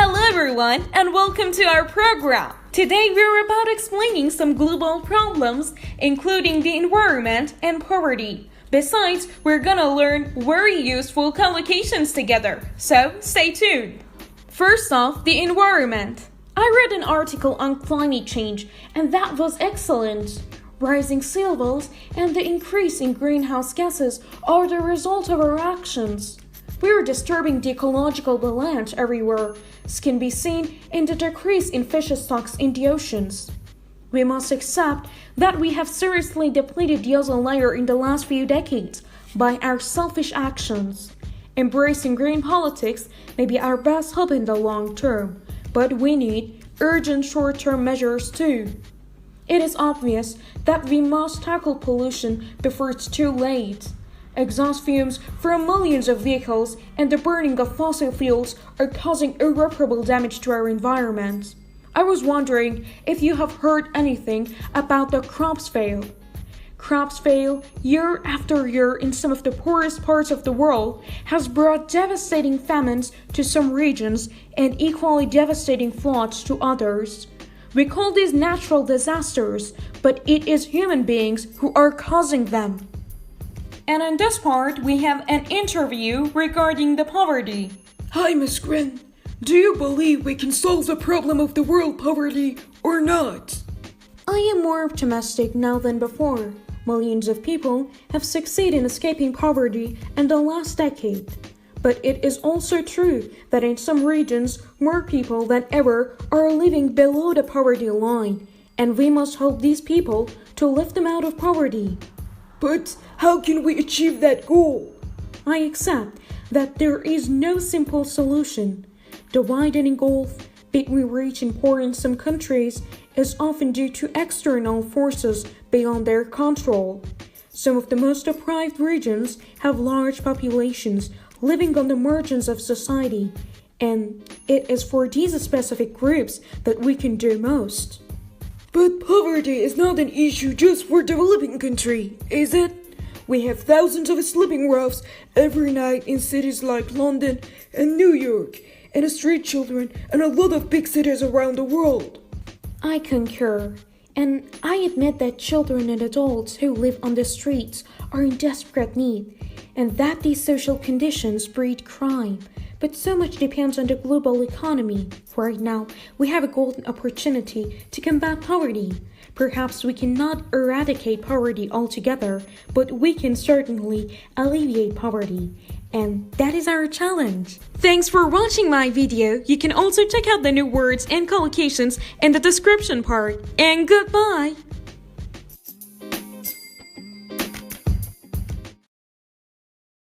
Hello everyone and welcome to our program. Today we're about explaining some global problems including the environment and poverty. Besides, we're gonna learn very useful collocations together, so stay tuned. First off, the environment. I read an article on climate change and that was excellent. Rising sea levels and the increase in greenhouse gases are the result of our actions. We are disturbing the ecological balance everywhere. This can be seen in the decrease in fish stocks in the oceans. We must accept that we have seriously depleted the ozone layer in the last few decades by our selfish actions. Embracing green politics may be our best hope in the long term, but we need urgent short-term measures too. It is obvious that we must tackle pollution before it's too late. Exhaust fumes from millions of vehicles and the burning of fossil fuels are causing irreparable damage to our environment. I was wondering if you have heard anything about the crops fail. Crops fail year after year in some of the poorest parts of the world has brought devastating famines to some regions and equally devastating floods to others. We call these natural disasters, but it is human beings who are causing them. And in this part, we have an interview regarding the poverty. Hi, Miss Grin. Do you believe we can solve the problem of the world poverty or not? I am more optimistic now than before. Millions of people have succeeded in escaping poverty in the last decade. But it is also true that in some regions, more people than ever are living below the poverty line, and we must help these people to lift them out of poverty. But how can we achieve that goal? I accept that there is no simple solution. The widening gulf between rich and poor in some countries is often due to external forces beyond their control. Some of the most deprived regions have large populations living on the margins of society, and it is for these specific groups that we can do most. But poverty is not an issue just for developing countries, is it? We have thousands of sleeping roughs every night in cities like London and New York, and street children in a lot of big cities around the world. I concur, and I admit that children and adults who live on the streets are in desperate need, and that these social conditions breed crime. But so much depends on the global economy. Right now, we have a golden opportunity to combat poverty. Perhaps we cannot eradicate poverty altogether, but we can certainly alleviate poverty. And that is our challenge. Thanks for watching my video. You can also check out the new words and collocations in the description part. And goodbye!